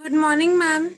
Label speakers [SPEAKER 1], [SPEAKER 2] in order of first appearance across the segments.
[SPEAKER 1] Good morning, ma'am.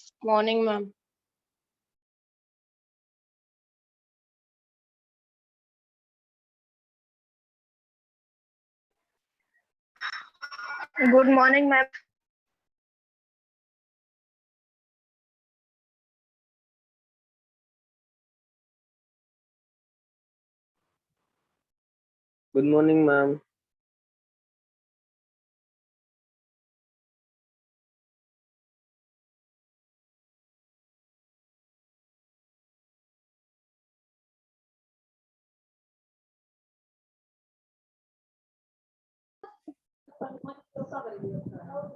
[SPEAKER 2] Good morning, ma'am.
[SPEAKER 3] Good morning, ma'am.
[SPEAKER 2] Good morning, ma'am.
[SPEAKER 4] Good morning, ma'am.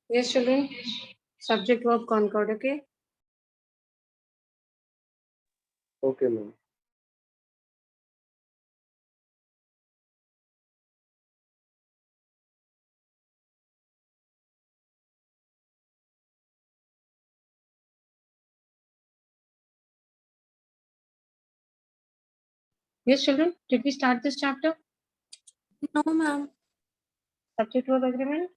[SPEAKER 5] Yes, children. Subject verb concord, okay?
[SPEAKER 4] Okay, ma'am.
[SPEAKER 5] Yes, children. Did we start this chapter?
[SPEAKER 1] No, ma'am.
[SPEAKER 5] Subject verb agreement?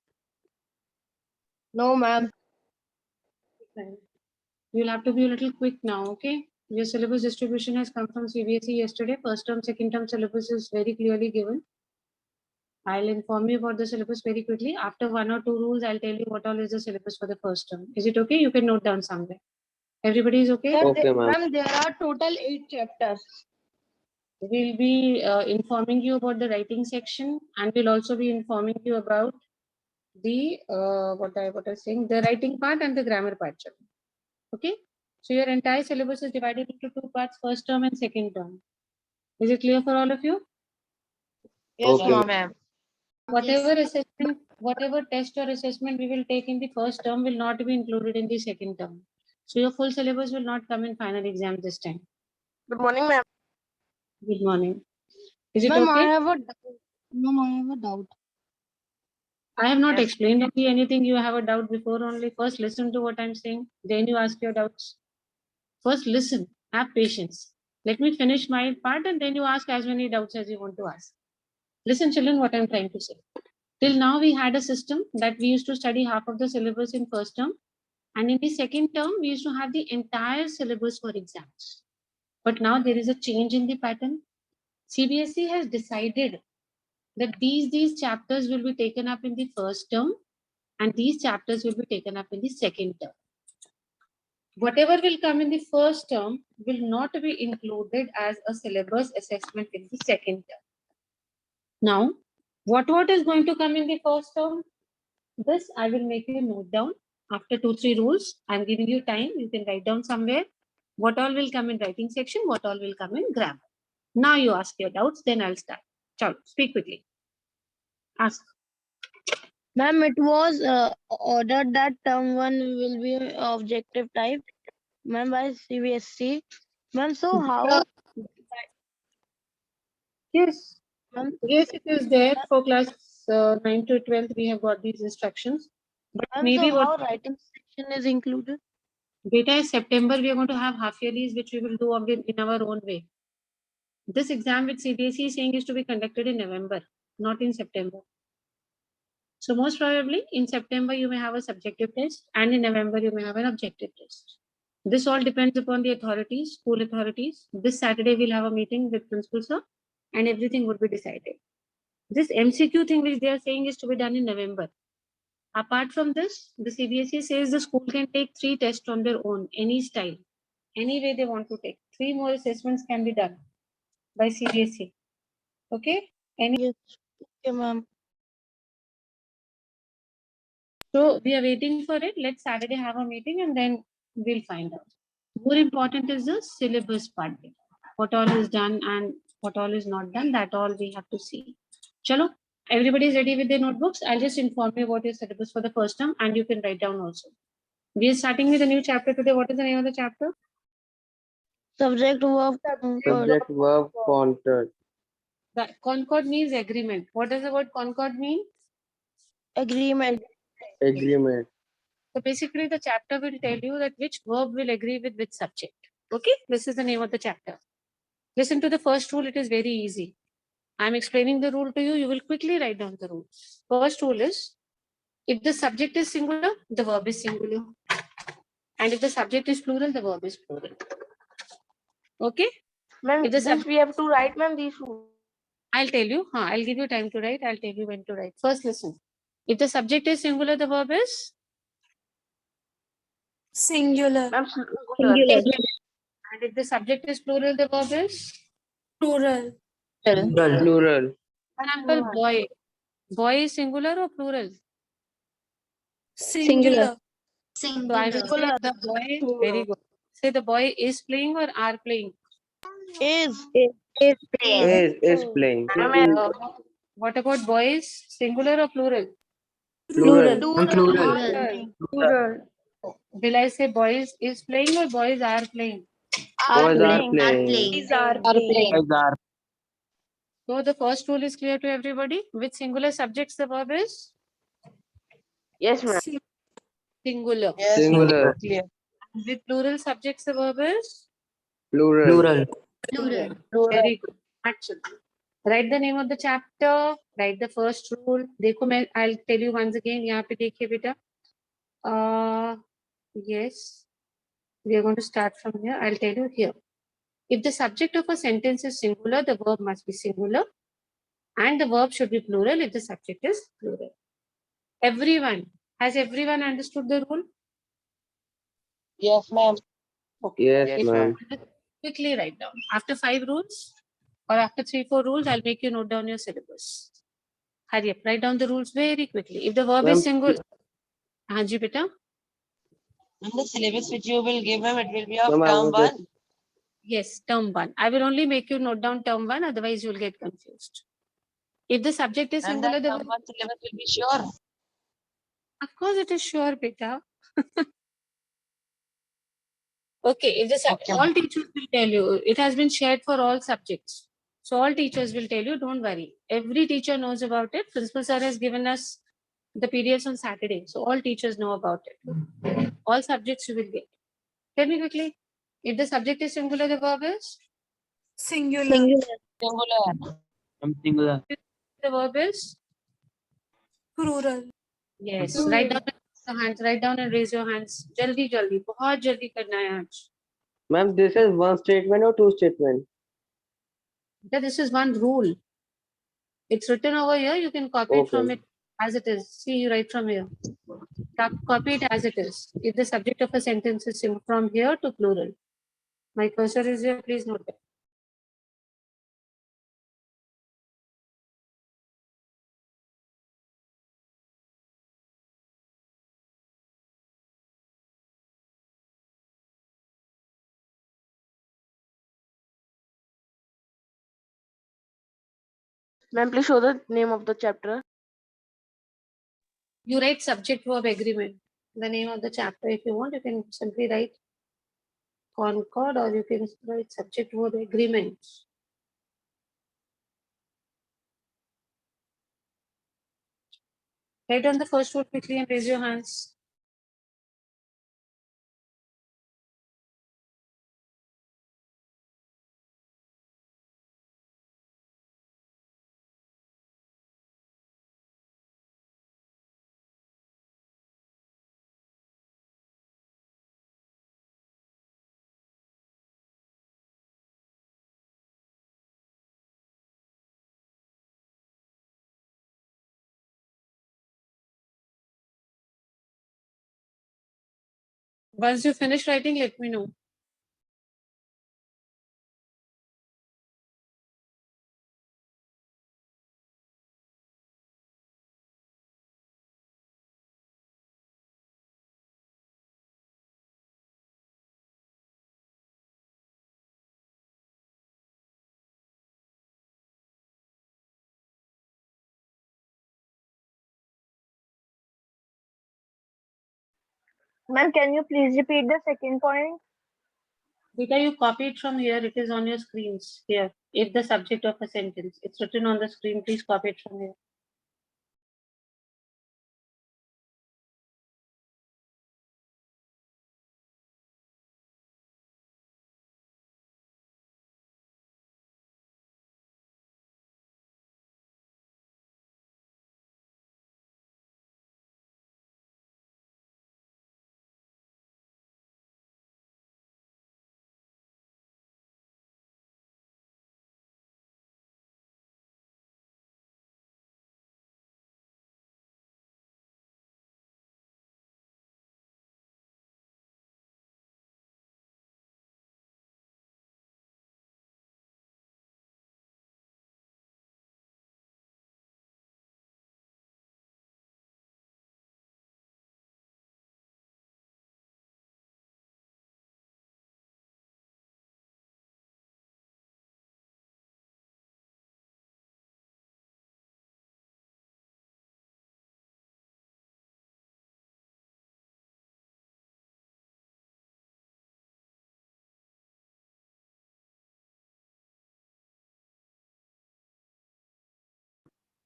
[SPEAKER 3] No, ma'am.
[SPEAKER 5] You'll have to be a little quick now, okay? Your syllabus distribution has come from CBSE yesterday. First term, second term syllabus is very clearly given. I'll inform you about the syllabus very quickly. After one or two rules, I'll tell you what all is the syllabus for the first term. Is it okay? You can note down somewhere. Everybody is okay?
[SPEAKER 4] Okay, ma'am.
[SPEAKER 3] Ma'am, there are total 8 chapters.
[SPEAKER 5] We'll be informing you about the writing section, and we'll also be informing you about the what I was saying, the writing part and the grammar part. Okay, so your entire syllabus is divided into 2 parts, first term and second term. Is it clear for all of you?
[SPEAKER 3] Yes,
[SPEAKER 4] Okay,
[SPEAKER 3] ma'am.
[SPEAKER 5] Whatever assessment, whatever test or assessment we will take in the first term will not be included in the second term. So your full syllabus will not come in final exam this time.
[SPEAKER 2] Good morning, ma'am.
[SPEAKER 5] Good morning. Is it
[SPEAKER 3] Ma'am, I
[SPEAKER 5] okay?
[SPEAKER 3] have a doubt. Ma'am, I have a doubt.
[SPEAKER 5] I have not
[SPEAKER 2] Yes.
[SPEAKER 5] explained only anything. You have a doubt before only. First listen to what I'm saying. Then you ask your doubts. First listen. Have patience. Let me finish my part and then you ask as many doubts as you want to ask. Listen, children, what I'm trying to say. Till now, we had a system that we used to study half of the syllabus in first term. And in the second term, we used to have the entire syllabus for exams. But now there is a change in the pattern. CBSE has decided that these chapters will be taken up in the first term and these chapters will be taken up in the second term. Whatever will come in the first term will not be included as a syllabus assessment in the second term. Now, what is going to come in the first term? This I will make you note down. After 2-3 rules, I'm giving you time. You can write down somewhere what all will come in writing section, what all will come in grammar. Now you ask your doubts, then I'll start. Chalo, speak quickly. Ask.
[SPEAKER 3] Ma'am, it was ordered that term 1 will be objective type. Ma'am, by CBSE. Ma'am, so how?
[SPEAKER 5] Yes.
[SPEAKER 3] Ma'am,
[SPEAKER 5] Yes, it is there for class 9 to 12. We have got these instructions. But
[SPEAKER 3] ma'am,
[SPEAKER 5] maybe
[SPEAKER 3] so
[SPEAKER 5] what
[SPEAKER 3] how writing section is included?
[SPEAKER 5] data is September, we are going to have half yearlies, which we will do in our own way. This exam with CBSE is saying is to be conducted in November, not in September. So most probably in September, you may have a subjective test and in November, you may have an objective test. This all depends upon the authorities, school authorities. This Saturday, we'll have a meeting with principal sir and everything would be decided. This MCQ thing which they are saying is to be done in November. Apart from this, the CBSE says the school can take 3 tests on their own, any style, any way they want to take. 3 more assessments can be done by CBSE. Okay?
[SPEAKER 3] Yes. Okay, ma'am.
[SPEAKER 5] So we are waiting for it. Let's Saturday have a meeting and then we'll find out. More important is the syllabus part. What all is done and what all is not done, that all we have to see. Chalo, everybody is ready with their notebooks. I'll just inform you about your syllabus for the first term and you can write down also. We are starting with a new chapter today. What is the name of the chapter?
[SPEAKER 3] Subject verb
[SPEAKER 4] Subject verb content.
[SPEAKER 5] The concord means agreement. What does the word concord mean?
[SPEAKER 3] agreement.
[SPEAKER 4] Agreement.
[SPEAKER 5] So basically the chapter will tell you that which verb will agree with which subject. Okay, this is the name of the chapter. Listen to the first rule, it is very easy. I'm explaining the rule to you, you will quickly write down the rule. First rule is, if the subject is singular, the verb is singular. And if the subject is plural, the verb is plural. Okay?
[SPEAKER 2] Ma'am,
[SPEAKER 5] If the
[SPEAKER 2] this we have to write, ma'am, these rules.
[SPEAKER 5] I'll tell you, I'll give you time to write, I'll tell you when to write. First listen. If the subject is singular, the verb is
[SPEAKER 1] Singular.
[SPEAKER 2] Ma'am,
[SPEAKER 3] Singular.
[SPEAKER 5] and if the subject is plural, the verb is
[SPEAKER 1] Plural.
[SPEAKER 4] Plural.
[SPEAKER 5] example, boy. Boy is singular or plural?
[SPEAKER 1] Singular.
[SPEAKER 5] So I will say the boy, very good. Say the boy is playing or are playing.
[SPEAKER 3] Is.
[SPEAKER 4] Is playing.
[SPEAKER 5] What about boys? Singular or plural?
[SPEAKER 4] Plural.
[SPEAKER 2] plural.
[SPEAKER 5] Will I say boys is playing or boys are playing?
[SPEAKER 4] Boys are playing.
[SPEAKER 2] These are
[SPEAKER 5] So the first rule is clear to everybody. With singular subjects, the verb is
[SPEAKER 2] Yes, ma'am.
[SPEAKER 5] singular.
[SPEAKER 4] Singular.
[SPEAKER 5] With plural subjects, the verb is
[SPEAKER 4] Plural.
[SPEAKER 5] very good. Actually, write the name of the chapter. Write the first rule. देखो मैं I'll tell you once again. यहाँ पे देखिए बेटा. Yes, we are going to start from here. I'll tell you here. If the subject of a sentence is singular, the verb must be singular, and the verb should be plural if the subject is plural. Everyone, has everyone understood the rule?
[SPEAKER 3] Yes, ma'am.
[SPEAKER 5] Okay.
[SPEAKER 4] Yes,
[SPEAKER 2] Yes,
[SPEAKER 4] ma'am.
[SPEAKER 5] Quickly write down. After 5 rules or after 3-4 rules, I'll make you note down your syllabus. Hurry up, write down the rules very quickly. If the verb
[SPEAKER 4] Ma'am,
[SPEAKER 5] is single, Hanji beta.
[SPEAKER 6] And the syllabus which you will give them, it will be of
[SPEAKER 4] Ma'am, I
[SPEAKER 6] term
[SPEAKER 4] was
[SPEAKER 6] one.
[SPEAKER 4] just-
[SPEAKER 5] Yes, term 1. I will only make you note down term 1, otherwise you'll get confused. If the subject is
[SPEAKER 6] And
[SPEAKER 5] singular,
[SPEAKER 6] that
[SPEAKER 5] the
[SPEAKER 6] term one syllabus will be sure.
[SPEAKER 5] of course it is sure, beta. Okay, if the
[SPEAKER 6] Okay.
[SPEAKER 5] all teachers will tell you, it has been shared for all subjects. So all teachers will tell you, don't worry. Every teacher knows about it. Principal sir has given us the PDFs on Saturday. So all teachers know about it. All subjects you will get. Tell me quickly. If the subject is singular, the verb is?
[SPEAKER 1] Singular.
[SPEAKER 6] Singular.
[SPEAKER 4] Singular.
[SPEAKER 5] The verb is?
[SPEAKER 1] Plural.
[SPEAKER 5] Yes. Write down your hands. Write down and raise your hands. Jaldi, jaldi. बहुत जल्दी करना है आज.
[SPEAKER 4] Ma'am, this is one statement or two statement?
[SPEAKER 5] Yeah, this is one rule. It's written over here. You can copy it from
[SPEAKER 4] Okay.
[SPEAKER 5] it as it is. See, you write from here. Copy it as it is. If the subject of a sentence is from here to plural. My cursor is here. Please note it.
[SPEAKER 2] Ma'am, please show the name of the chapter.
[SPEAKER 5] You write subject verb agreement. The name of the chapter. If you want, you can simply write Concord, or you can write subject verb agreement. Write on the first word quickly and raise your hands. Once you finish writing, let me know.
[SPEAKER 3] Ma'am, can you please repeat the second point?
[SPEAKER 5] Beta, you copy it from here. It is on your screens here. If the subject of a sentence, it's written on the screen. Please copy it from here.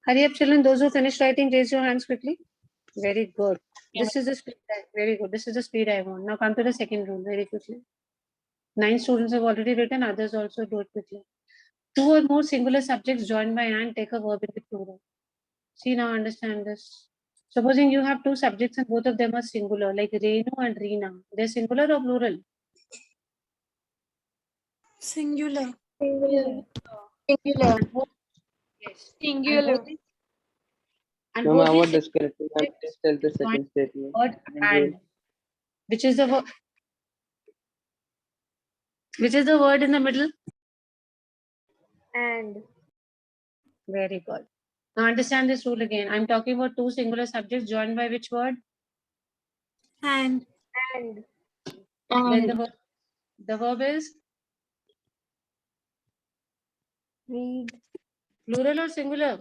[SPEAKER 5] Hurry up, children. Those who finished writing, raise your hands quickly. Very good. This is the speed. Very good. This is the speed I want. Now come to the second rule very quickly. 9 students have already written. Others also do it quickly. 2 or more singular subjects joined by and take a verb in the plural. See, now understand this. Supposing you have 2 subjects and both of them are singular, like Renu and Reena. They're singular or plural?
[SPEAKER 1] Singular.
[SPEAKER 3] Singular.
[SPEAKER 5] And both, yes.
[SPEAKER 2] Singular.
[SPEAKER 5] And
[SPEAKER 4] Ma'am,
[SPEAKER 5] both
[SPEAKER 4] I
[SPEAKER 5] these
[SPEAKER 4] was disconnected. Ma'am, please tell the
[SPEAKER 5] joined
[SPEAKER 4] second statement.
[SPEAKER 5] word and, which is the verb. Which is the word in the middle?
[SPEAKER 3] And.
[SPEAKER 5] Very good. Now understand this rule again. I'm talking about two singular subjects joined by which word?
[SPEAKER 1] And.
[SPEAKER 3] And.
[SPEAKER 5] Then the verb is
[SPEAKER 3] Read.
[SPEAKER 5] plural or singular?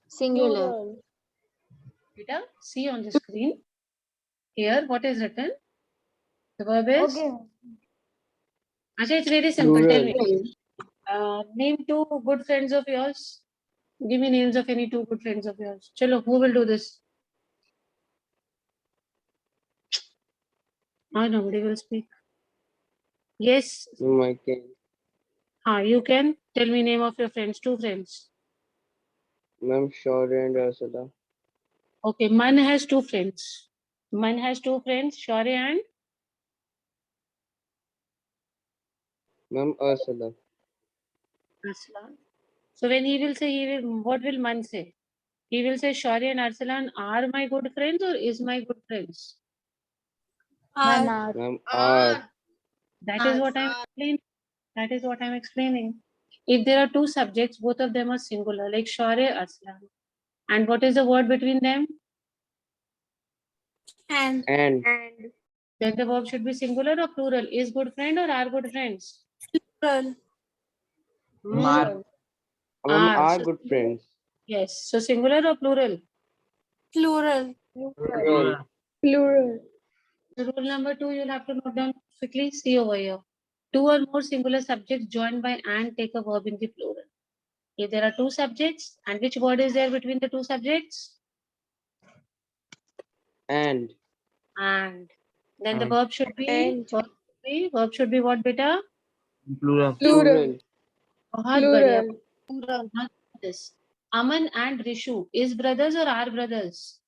[SPEAKER 3] Singular.
[SPEAKER 5] Beta, see on the screen. Here, what is written? The verb is?
[SPEAKER 3] Okay.
[SPEAKER 5] Acha, it's very simple. Tell
[SPEAKER 4] Plural.
[SPEAKER 5] me. Name two good friends of yours. Give me names of any two good friends of yours. Chalo, who will do this? Oh, nobody will speak. Yes.
[SPEAKER 4] No, I can.
[SPEAKER 5] You can tell me name of your friends. Two friends.
[SPEAKER 4] Ma'am, Shaurya and Ursula.
[SPEAKER 5] Okay, Man has two friends. Man has two friends, Shaurya and
[SPEAKER 4] Ma'am, Ursula.
[SPEAKER 5] Arslan. So when he will say, what will Man say? He will say Shaurya and Arslan are my good friends or is my good friends?
[SPEAKER 1] Are.
[SPEAKER 4] Ma'am, are.
[SPEAKER 5] That is what I'm explaining. That is what I'm explaining. If there are two subjects, both of them are singular, like Shaurya, Arslan. And what is the word between them?
[SPEAKER 1] And.
[SPEAKER 4] And.
[SPEAKER 5] Then the verb should be singular or plural. Is good friend or are good friends?
[SPEAKER 1] Plural.
[SPEAKER 4] Ma'am,
[SPEAKER 5] Are.
[SPEAKER 4] are
[SPEAKER 5] So-
[SPEAKER 4] good friends.
[SPEAKER 5] Yes. So singular or plural?
[SPEAKER 1] Plural.
[SPEAKER 4] Plural.
[SPEAKER 3] Plural.
[SPEAKER 5] So rule number 2, you'll have to note down quickly. See over here. Two or more singular subjects joined by and take a verb in the plural. If there are two subjects, and which word is there between the two subjects?
[SPEAKER 4] And.
[SPEAKER 5] And. Then the
[SPEAKER 4] And.
[SPEAKER 5] verb should be.
[SPEAKER 3] And.
[SPEAKER 5] Verb should be what, beta?
[SPEAKER 4] Plural.
[SPEAKER 5] बहुत बढ़िया. Now this. Aman and Rishu is brothers or are brothers?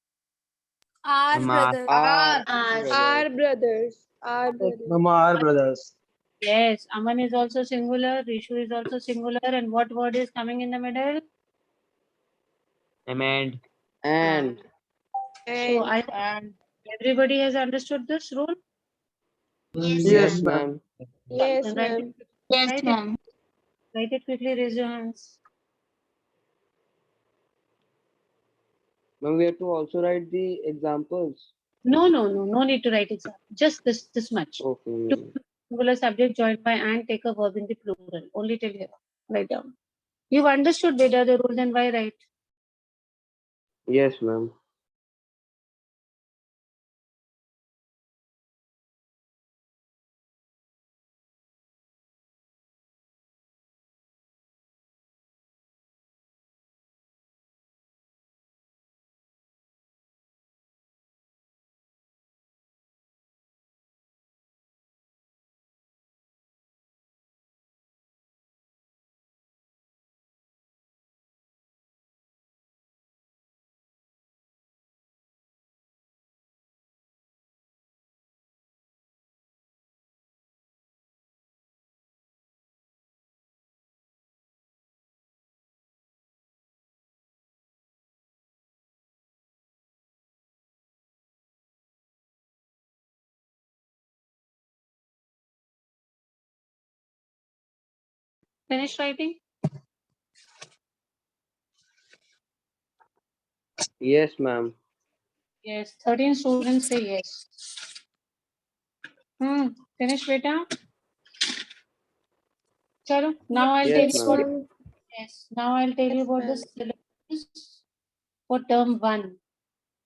[SPEAKER 1] Are brothers.
[SPEAKER 3] Our brothers. Our brothers.
[SPEAKER 4] Mama, are brothers.
[SPEAKER 5] Yes, Aman is also singular, Rishu is also singular, and what word is coming in the middle?
[SPEAKER 4] And.
[SPEAKER 5] So I everybody has understood this rule?
[SPEAKER 4] Yes, ma'am.
[SPEAKER 3] Yes,
[SPEAKER 5] Then write
[SPEAKER 3] ma'am.
[SPEAKER 5] it, write it quickly, raise your hands.
[SPEAKER 4] Ma'am, we have to also write the examples.
[SPEAKER 5] No need to write example. Just this much.
[SPEAKER 4] Okay.
[SPEAKER 5] Two singular subject joined by and take a verb in the plural. Only till here. Write down. You've understood better the rule, then why write?
[SPEAKER 4] Yes, ma'am.
[SPEAKER 5] Finish writing?
[SPEAKER 4] Yes, ma'am.
[SPEAKER 5] Yes. 13 students say yes. Finish, beta. Chalo. Now I'll tell
[SPEAKER 4] Yes,
[SPEAKER 5] you
[SPEAKER 4] ma'am.
[SPEAKER 5] what. Yes. Now I'll tell you about the syllabus for term 1,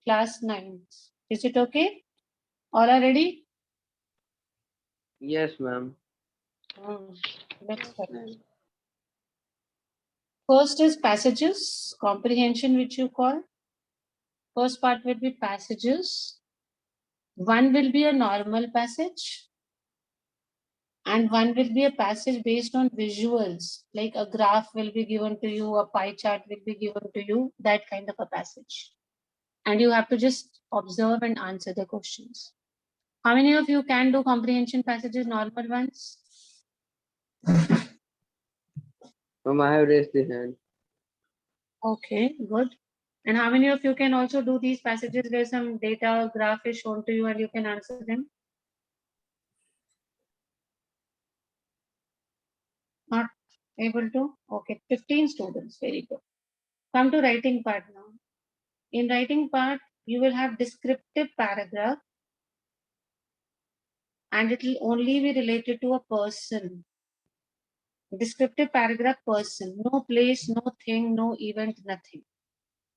[SPEAKER 5] class 9. Is it okay? All are ready?
[SPEAKER 4] Yes, ma'am.
[SPEAKER 5] Let's start. First is passages, comprehension, which you call. First part will be passages. One will be a normal passage. And one will be a passage based on visuals, like a graph will be given to you, a pie chart will be given to you, that kind of a passage. And you have to just observe and answer the questions. How many of you can do comprehension passages, normal ones?
[SPEAKER 4] Ma'am, I have raised the hand.
[SPEAKER 5] Okay, good. And how many of you can also do these passages where some data or graph is shown to you and you can answer them? Able to? Okay, 15 students. Very good. Come to writing part now. In writing part, you will have descriptive paragraph and it will only be related to a person. Descriptive paragraph person, no place, no thing, no event, nothing.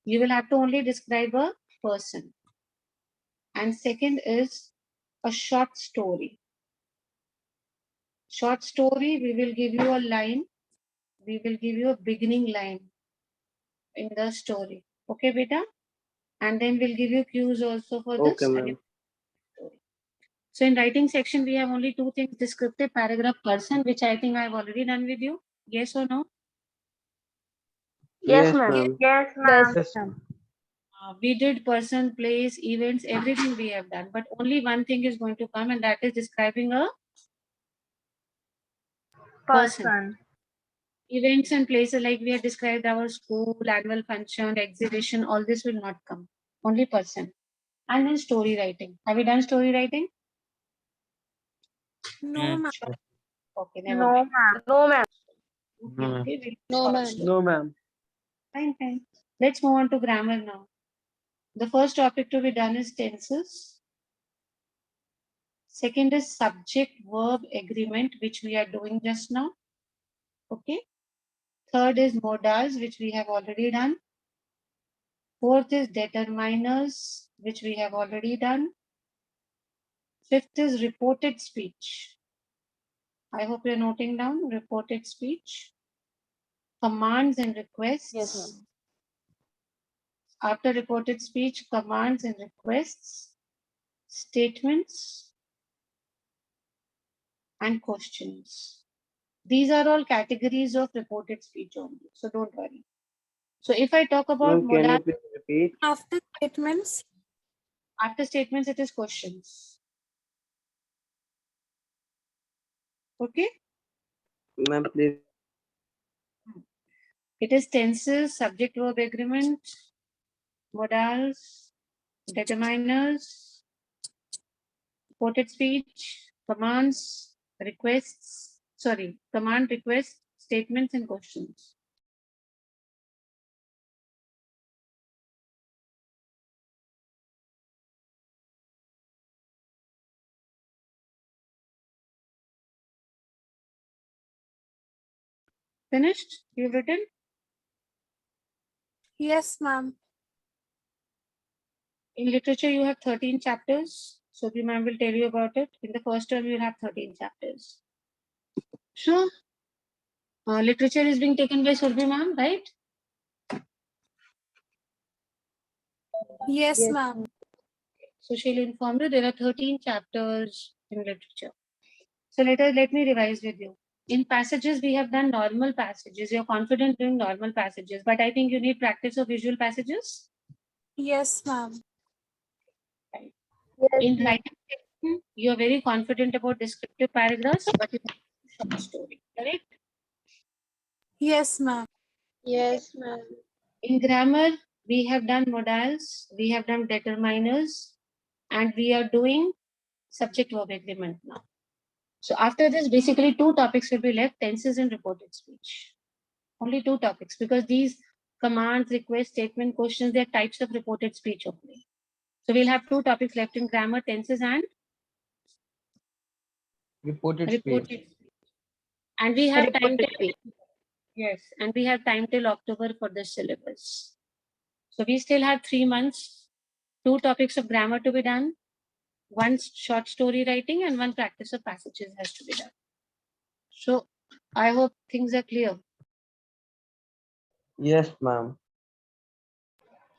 [SPEAKER 5] You will have to only describe a person. And second is a short story. Short story, we will give you a line. We will give you a beginning line in the story. Okay, beta? And then we'll give you cues also for this.
[SPEAKER 4] Okay, ma'am.
[SPEAKER 5] So in writing section, we have only two things, descriptive paragraph person, which I think I've already done with you. Yes or no?
[SPEAKER 2] Yes, ma'am.
[SPEAKER 3] Yes, ma'am.
[SPEAKER 4] Yes.
[SPEAKER 5] We did person, place, events, everything we have done. But only one thing is going to come and that is describing a person. Events and places like we have described our school, annual function, exhibition, all this will not come. Only person. And then story writing. Have you done story writing?
[SPEAKER 1] No, ma'am.
[SPEAKER 5] Okay, never
[SPEAKER 3] No,
[SPEAKER 5] mind.
[SPEAKER 3] ma'am.
[SPEAKER 2] No, ma'am.
[SPEAKER 5] Okay, we'll
[SPEAKER 1] No,
[SPEAKER 5] stop
[SPEAKER 1] ma'am.
[SPEAKER 5] story.
[SPEAKER 4] No, ma'am.
[SPEAKER 5] Fine, fine. Let's move on to grammar now. The first topic to be done is tenses. Second is subject-verb agreement, which we are doing just now. Okay. Third is modals, which we have already done. Fourth is determiners, which we have already done. Fifth is reported speech. I hope you're noting down reported speech. Commands and requests.
[SPEAKER 2] Yes, ma'am.
[SPEAKER 5] After reported speech, commands and requests, statements, and questions. These are all categories of reported speech only, so don't worry. So if I talk about
[SPEAKER 4] Ma'am, can you
[SPEAKER 5] modal,
[SPEAKER 4] please repeat?
[SPEAKER 1] After statements,
[SPEAKER 5] after statements, it is questions. Okay?
[SPEAKER 4] Ma'am, please.
[SPEAKER 5] It is tenses, subject-verb agreement, modals, determiners, reported speech, commands, requests, command, requests, statements, and questions. Finished? You've written?
[SPEAKER 1] yes, ma'am.
[SPEAKER 5] In literature, you have 13 chapters. Sophie ma'am will tell you about it. In the first term, you'll have 13 chapters. So, literature is being taken by Sophie ma'am, right?
[SPEAKER 1] Yes, ma'am.
[SPEAKER 5] So she'll inform you there are 13 chapters in literature. So let me revise with you. In passages, we have done normal passages. You're confident doing normal passages, but I think you need practice of visual passages.
[SPEAKER 1] Yes, ma'am.
[SPEAKER 5] In writing section, you're very confident about descriptive paragraphs, but you have short story, correct?
[SPEAKER 1] Yes, ma'am.
[SPEAKER 3] Yes, ma'am.
[SPEAKER 5] In grammar, we have done modals, we have done determiners, and we are doing subject-verb agreement now. So after this, basically two topics will be left, tenses and reported speech. Only two topics, because these commands, requests, statement, questions, they are types of reported speech only. So we'll have two topics left in grammar, tenses and
[SPEAKER 4] Reported
[SPEAKER 5] reported
[SPEAKER 4] speech.
[SPEAKER 5] speech. And we have time
[SPEAKER 3] Reported
[SPEAKER 5] till, yes, and we have time till October for the syllabus. So we still have 3 months, two topics of grammar to be done, one short story writing, and one practice of passages has to be done. So I hope things are clear.
[SPEAKER 4] Yes, ma'am.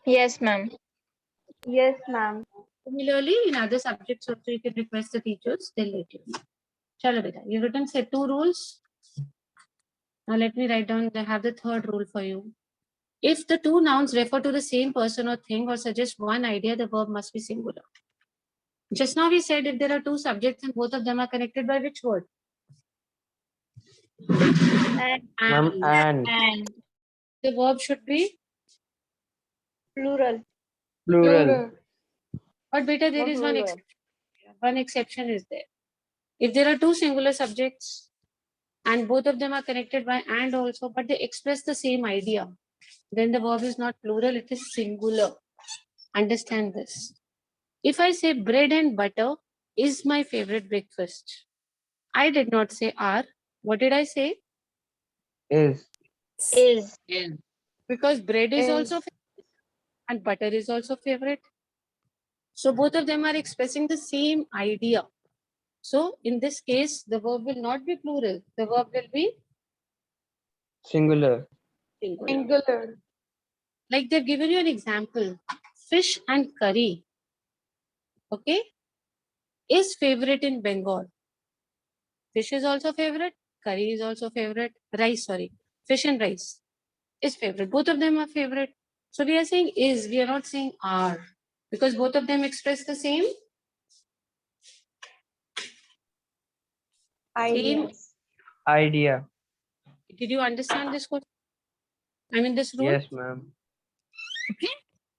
[SPEAKER 3] Yes, ma'am. Yes, ma'am.
[SPEAKER 5] Similarly, in other subjects also you can request the teachers, they'll let you know. Chalo beta, you've written set 2 rules. Now let me write down, I have the third rule for you. If the two nouns refer to the same person or thing or suggest one idea, the verb must be singular. Just now we said if there are two subjects and both of them are connected by which word?
[SPEAKER 4] Ma'am, and
[SPEAKER 3] And
[SPEAKER 5] The verb should be,
[SPEAKER 3] plural.
[SPEAKER 4] plural.
[SPEAKER 5] but beta there
[SPEAKER 3] Not
[SPEAKER 5] is one
[SPEAKER 3] plural.
[SPEAKER 5] exception. One exception is there. If there are two singular subjects, and both of them are connected by and also, but they express the same idea, then the verb is not plural, it is singular. Understand this. If I say bread and butter is my favorite breakfast, I did not say are. What did I say?
[SPEAKER 4] Is.
[SPEAKER 3] Is.
[SPEAKER 6] Is.
[SPEAKER 5] Because bread is also
[SPEAKER 1] Is.
[SPEAKER 5] favorite and butter is also favorite. So both of them are expressing the same idea. So in this case, the verb will not be plural. The verb will be
[SPEAKER 4] Singular.
[SPEAKER 5] singular.
[SPEAKER 1] Singular.
[SPEAKER 5] Like they've given you an example. Fish and curry, okay, is favorite in Bengal. Fish is also favorite. Curry is also favorite. Rice, sorry. Fish and rice is favorite. Both of them are favorite. So we are saying is, we are not saying are. Because both of them express the same
[SPEAKER 1] Ideas.
[SPEAKER 4] Idea.
[SPEAKER 5] Did you understand this question? I mean this rule?
[SPEAKER 4] Yes, ma'am.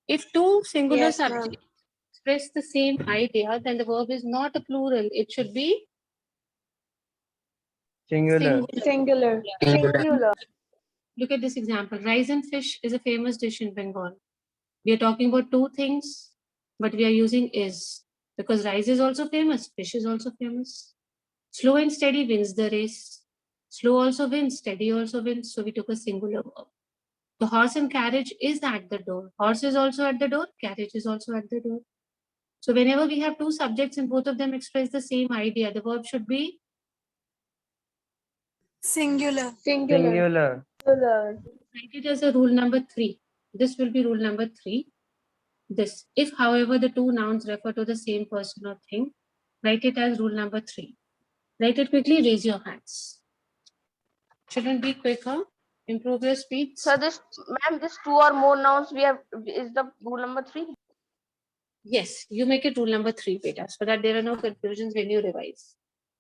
[SPEAKER 5] If two singular
[SPEAKER 1] Yes, ma'am.
[SPEAKER 5] subjects express the same idea, then the verb is not a plural. It should be
[SPEAKER 4] Singular.
[SPEAKER 5] singular.
[SPEAKER 1] Singular.
[SPEAKER 5] Look at this example. Rice and fish is a famous dish in Bengal. We are talking about two things, but we are using is because rice is also famous, fish is also famous. Slow and steady wins the race. Slow also wins, steady also wins. So we took a singular verb. The horse and carriage is at the door. Horse is also at the door, carriage is also at the door. So whenever we have two subjects and both of them express the same idea, the verb should be
[SPEAKER 1] Singular.
[SPEAKER 4] Singular.
[SPEAKER 5] write it as a rule number 3. This will be rule number 3. This. If, however, the two nouns refer to the same person or thing, write it as rule number 3. Write it quickly, raise your hands. Shouldn't be quicker. Improve your speed.
[SPEAKER 2] So this, ma'am, this two or more nouns we have is the rule number 3.
[SPEAKER 5] Yes, you make it rule number 3, beta, so that there are no confusions when you revise.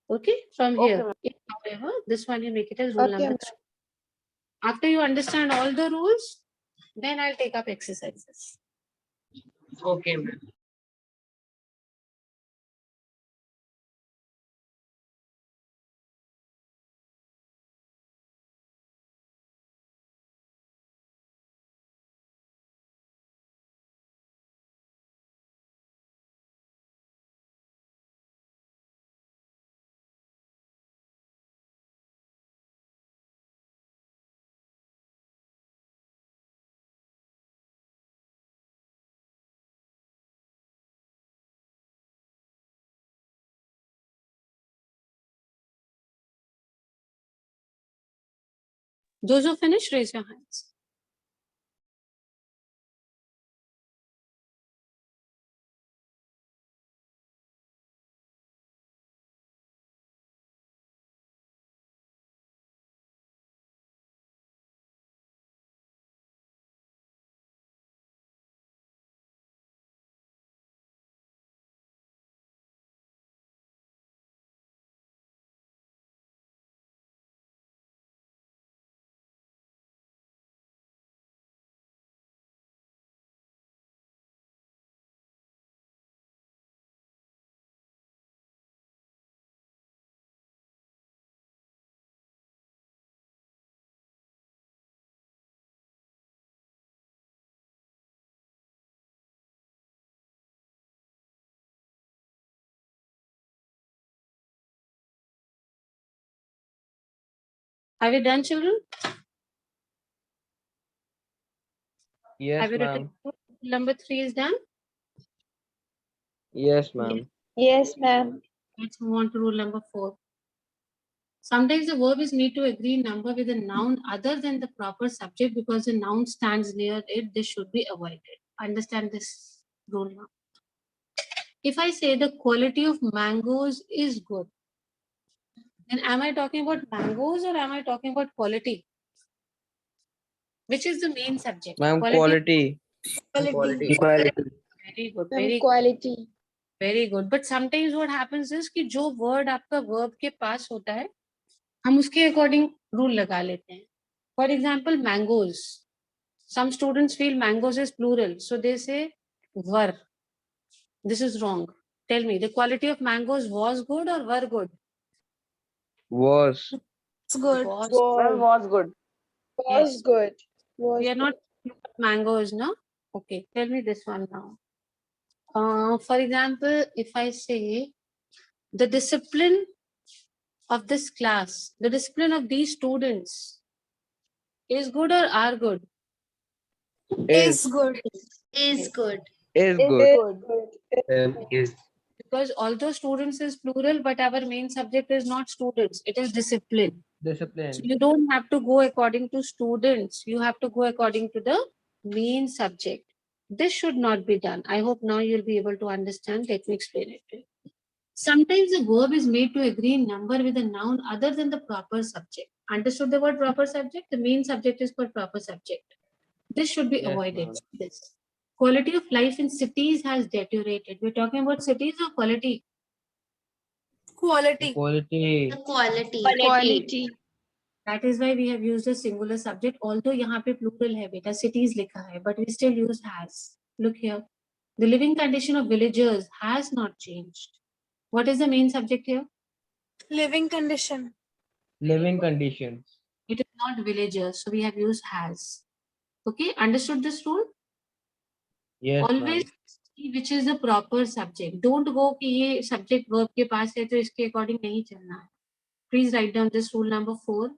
[SPEAKER 5] Okay, from
[SPEAKER 2] Okay,
[SPEAKER 5] here.
[SPEAKER 2] ma'am.
[SPEAKER 5] If, however, this one you make it as rule number 3. After you understand all the rules, then I'll take up exercises.
[SPEAKER 6] Okay, ma'am.
[SPEAKER 5] Those who finish, raise your hands. Have you done, children?
[SPEAKER 4] Yes,
[SPEAKER 5] Have you
[SPEAKER 4] ma'am.
[SPEAKER 5] written rule number 3 is done?
[SPEAKER 4] Yes, ma'am.
[SPEAKER 1] Yes, ma'am.
[SPEAKER 5] Let's move on to rule number 4. Sometimes the verb is need to agree in number with a noun other than the proper subject because the noun stands near it. This should be avoided. Understand this rule now. If I say the quality of mangoes is good, then am I talking about mangoes or am I talking about quality? Which is the main subject?
[SPEAKER 4] Ma'am, quality.
[SPEAKER 1] Quality.
[SPEAKER 5] Very good. Very good.
[SPEAKER 1] Quality.
[SPEAKER 5] Very good but sometimes what happens is कि जो word आपका verb के पास होता है हम उसके according rule लगा लेते हैं for example mangoes some students feel mangoes is plural so they say were this is wrong tell me the quality of mangoes was good or were good
[SPEAKER 4] Was.
[SPEAKER 1] It's good.
[SPEAKER 2] Ma'am, was good.
[SPEAKER 1] Was
[SPEAKER 5] Yes.
[SPEAKER 1] good. Was
[SPEAKER 5] We are not talking about mangoes, no? Okay, tell me this one now. For example, if I say the discipline of this class, the discipline of these students is good or are good?
[SPEAKER 1] Is good.
[SPEAKER 3] Is good.
[SPEAKER 4] Is
[SPEAKER 2] Is
[SPEAKER 4] good.
[SPEAKER 2] good.
[SPEAKER 7] Is
[SPEAKER 5] Because although students is plural, but our main subject is not students, it is discipline. So
[SPEAKER 4] Discipline.
[SPEAKER 5] you don't have to go according to students, you have to go according to the main subject. This should not be done. I hope now you'll be able to understand. Let me explain it to you. Sometimes a verb is made to agree in number with a noun other than the proper subject. Understood the word proper subject? The main subject is called proper subject. This should be
[SPEAKER 4] Yes,
[SPEAKER 5] avoided.
[SPEAKER 4] ma'am.
[SPEAKER 5] This quality of life in cities has deteriorated. We're talking about cities or quality?
[SPEAKER 1] Quality.
[SPEAKER 4] Quality.
[SPEAKER 3] Quality.
[SPEAKER 1] Quality.
[SPEAKER 5] That is why we have used a singular subject. Although यहाँ पे plural है बेटा, cities लिखा है, but we still use has. Look here, the living condition of villagers has not changed. What is the main subject here?
[SPEAKER 1] Living condition.
[SPEAKER 4] Living conditions.
[SPEAKER 5] It is not villagers, so we have used has. Okay, understood this rule?
[SPEAKER 4] Yes, ma'am.
[SPEAKER 5] Always see which is the proper subject. Don't go कि ये subject verb के पास है तो इसके according नहीं चलना है. Please write down this rule number 4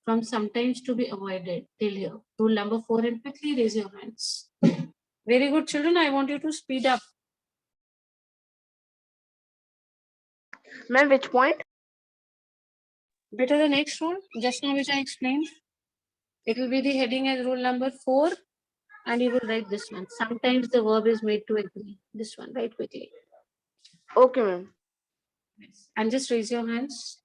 [SPEAKER 5] from sometimes to be avoided till here. Rule number 4 and quickly raise your hands. Very good, children. I want you to speed up.
[SPEAKER 2] Ma'am, which point?
[SPEAKER 5] Better the next rule, just now which I explained. It will be the heading as rule number 4 and you will write this one. Sometimes the verb is made to agree. This one, write quickly.
[SPEAKER 2] Okay, ma'am.
[SPEAKER 5] Yes. And just raise your hands.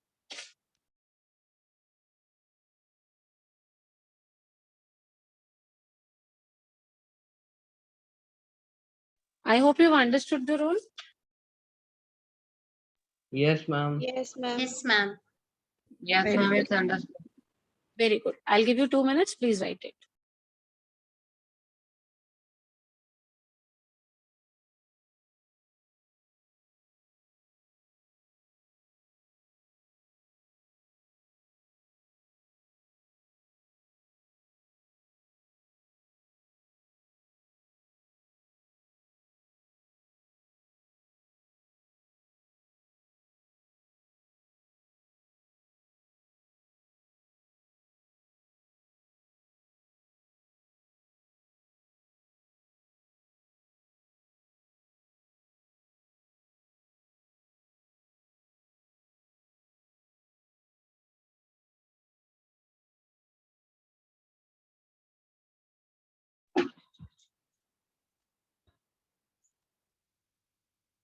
[SPEAKER 5] I hope you've understood the rule.
[SPEAKER 4] Yes, ma'am.
[SPEAKER 1] Yes, ma'am.
[SPEAKER 3] Yes, ma'am.
[SPEAKER 6] Yes,
[SPEAKER 5] Very
[SPEAKER 6] ma'am,
[SPEAKER 5] good.
[SPEAKER 6] it's understood.
[SPEAKER 5] Very good. I'll give you 2 minutes. Please write it.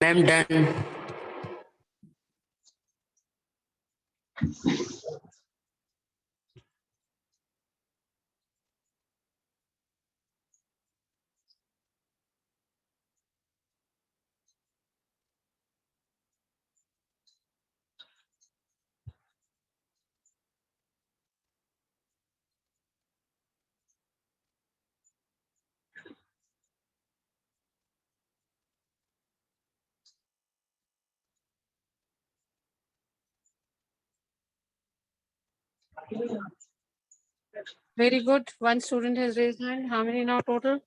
[SPEAKER 7] ma'am done.
[SPEAKER 5] Very good. One student has raised hand. How many now total?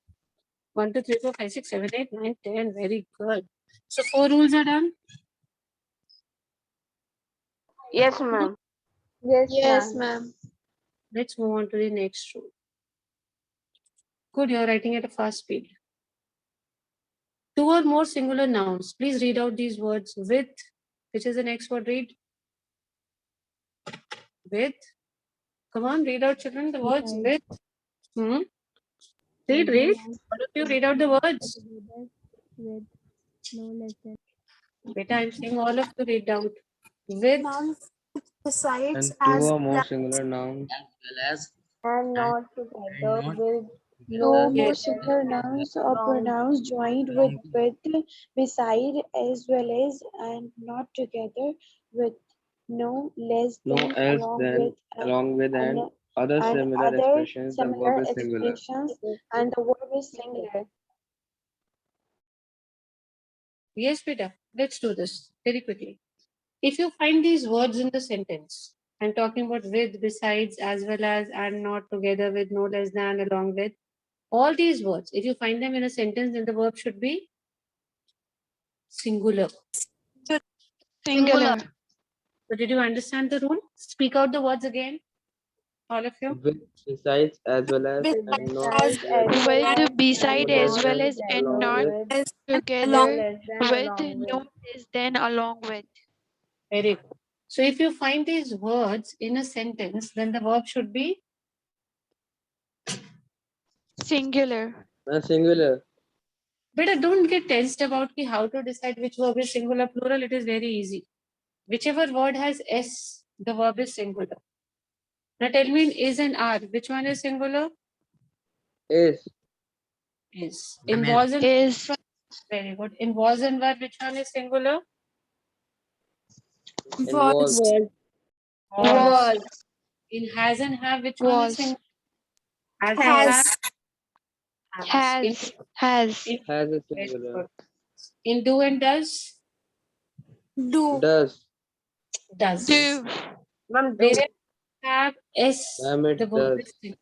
[SPEAKER 5] 1, 2, 3, 4, 5, 6, 7, 8, 9, 10. Very good. So 4 rules are done.
[SPEAKER 2] Yes, ma'am.
[SPEAKER 1] Yes, ma'am.
[SPEAKER 5] Let's move on to the next rule. Good, you're writing at a fast speed. 2 or more singular nouns. Please read out these words with. Which is the next word? Read. With. Come on, read out, children, the words with. Read. All of you read out the words.
[SPEAKER 3] With no less than.
[SPEAKER 5] Beta, I'm saying all of you read out. With.
[SPEAKER 1] Nouns besides
[SPEAKER 4] And two
[SPEAKER 1] as
[SPEAKER 4] or more
[SPEAKER 1] well
[SPEAKER 4] singular nouns.
[SPEAKER 7] As well as
[SPEAKER 2] And not
[SPEAKER 7] and
[SPEAKER 2] together
[SPEAKER 7] not
[SPEAKER 2] with
[SPEAKER 1] two
[SPEAKER 2] no
[SPEAKER 1] more
[SPEAKER 5] Yes.
[SPEAKER 1] singular nouns or
[SPEAKER 2] Wrong.
[SPEAKER 1] pronouns joined
[SPEAKER 7] Wrong.
[SPEAKER 1] with, beside, as well as, and not together with, no less
[SPEAKER 4] No
[SPEAKER 1] than,
[SPEAKER 4] else along with and other
[SPEAKER 1] and
[SPEAKER 4] similar
[SPEAKER 1] other
[SPEAKER 4] expressions. The
[SPEAKER 1] similar
[SPEAKER 4] verb is singular.
[SPEAKER 1] expressions, and the verb is singular.
[SPEAKER 5] Yes, Beta. Let's do this very quickly. If you find these words in the sentence, I'm talking about with, besides, as well as, and, not, together with, no less than, along with. All these words, if you find them in a sentence, then the verb should be singular.
[SPEAKER 1] Singular.
[SPEAKER 5] So did you understand the rule? Speak out the words again, all of you.
[SPEAKER 4] With, besides, as well as, and not
[SPEAKER 1] Besides,
[SPEAKER 4] less,
[SPEAKER 1] as well as, beside,
[SPEAKER 4] no less
[SPEAKER 1] as well
[SPEAKER 4] than,
[SPEAKER 1] as, and
[SPEAKER 4] along
[SPEAKER 1] not
[SPEAKER 4] with,
[SPEAKER 1] together with, no less than, along with.
[SPEAKER 5] Very good. So if you find these words in a sentence, then the verb should be
[SPEAKER 1] Singular.
[SPEAKER 4] singular.
[SPEAKER 5] better. Don't get tensed about how to decide which verb is singular, plural. It is very easy. Whichever word has S, the verb is singular. Now tell me in is and are, which one is singular?
[SPEAKER 4] Is.
[SPEAKER 5] Is. In was and
[SPEAKER 1] Is.
[SPEAKER 5] very good. In was and were, which one is singular?
[SPEAKER 4] Involved.
[SPEAKER 5] Was. In has and have, which one is
[SPEAKER 1] Was.
[SPEAKER 5] singular? Has and have.
[SPEAKER 1] Has. Has.
[SPEAKER 5] In,
[SPEAKER 4] Has a
[SPEAKER 5] very
[SPEAKER 4] singular.
[SPEAKER 5] good. In do and does?
[SPEAKER 4] Does.
[SPEAKER 5] Does.
[SPEAKER 1] Do.
[SPEAKER 5] Wherever you have S,
[SPEAKER 4] Ma'am, it
[SPEAKER 5] the verb
[SPEAKER 4] does.
[SPEAKER 5] is singular.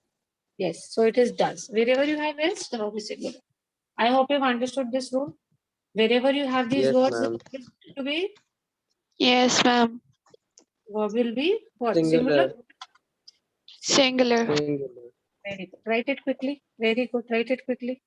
[SPEAKER 5] Yes, so it is does. Wherever you have S, the verb is singular. I hope you've understood this rule. Wherever you have these
[SPEAKER 4] Yes,
[SPEAKER 5] words, the
[SPEAKER 4] ma'am.
[SPEAKER 5] verb is to be,
[SPEAKER 1] Yes, ma'am.
[SPEAKER 5] verb will be what?
[SPEAKER 4] Singular.
[SPEAKER 1] Singular.
[SPEAKER 4] Singular.
[SPEAKER 5] Very good. Write it quickly. Very good. Write it quickly.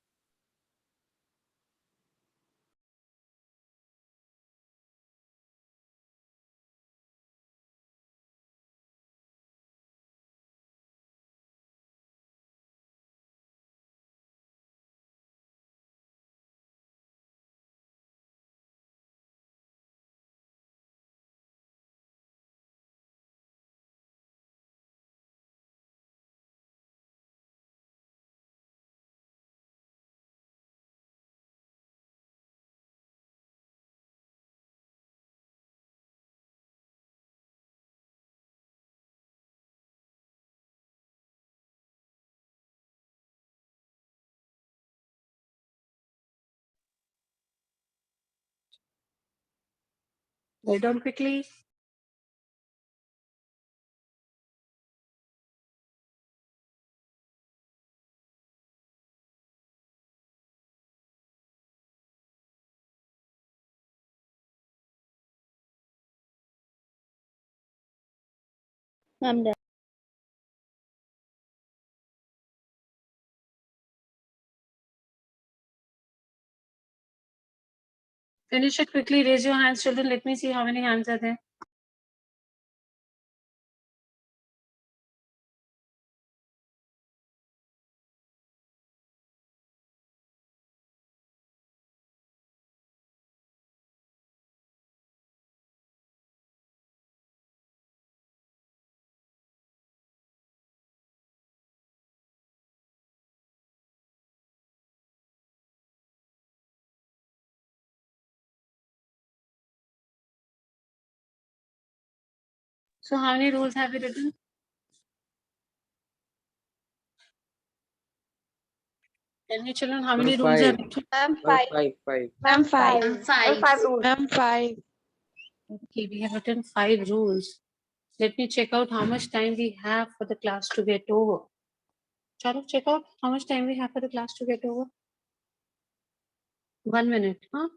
[SPEAKER 5] Write down quickly.
[SPEAKER 3] I'm done.
[SPEAKER 5] Finish it quickly. Raise your hands, children. Let me see how many hands are there. So how many rules have you written? Tell me, children, how many rules are
[SPEAKER 4] Five.
[SPEAKER 5] written?
[SPEAKER 2] Ma'am,
[SPEAKER 4] Ma'am,
[SPEAKER 2] five.
[SPEAKER 4] five.
[SPEAKER 1] Ma'am, five.
[SPEAKER 2] Ma'am, five rules.
[SPEAKER 1] Ma'am, five.
[SPEAKER 5] Okay, we have written 5 rules. Let me check out how much time we have for the class to get over. Chalo, check out how much time we have for the class to get over. 1 minute, huh?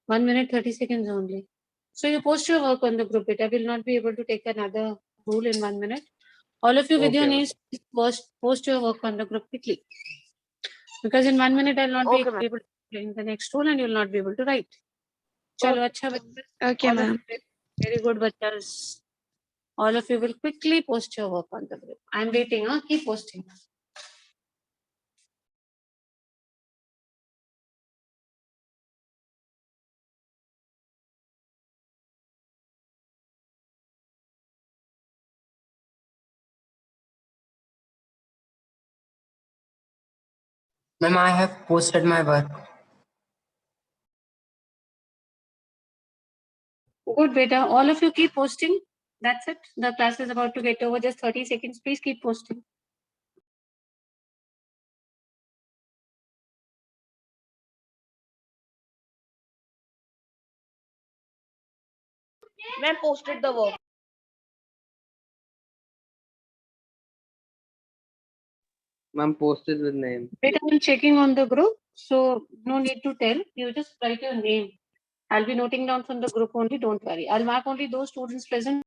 [SPEAKER 5] 1 minute, 30 seconds only. So you post your work on the group. I will not be able to take another rule in 1 minute. All of you with your
[SPEAKER 4] Okay, ma'am.
[SPEAKER 5] names, post your work on the group quickly. Because in 1 minute, I'll not
[SPEAKER 2] Okay,
[SPEAKER 5] be
[SPEAKER 2] ma'am.
[SPEAKER 5] able to explain the next rule and you'll not be able to write. Chalo, acha bachcha.
[SPEAKER 1] Okay,
[SPEAKER 5] All of
[SPEAKER 1] ma'am.
[SPEAKER 5] you, very good bachchas. All of you will quickly post your work on the group. I'm waiting, huh? Keep posting.
[SPEAKER 7] Ma'am, I have posted my work.
[SPEAKER 5] Good, beta. All of you keep posting. That's it. The class is about to get over. Just 30 seconds. Please keep posting.
[SPEAKER 2] Ma'am, posted the work.
[SPEAKER 4] Ma'am, posted with name.
[SPEAKER 5] Wait, I'm checking on the group, so no need to tell. You just write your name. I'll be noting down from the group only. Don't worry. I'll mark only those students present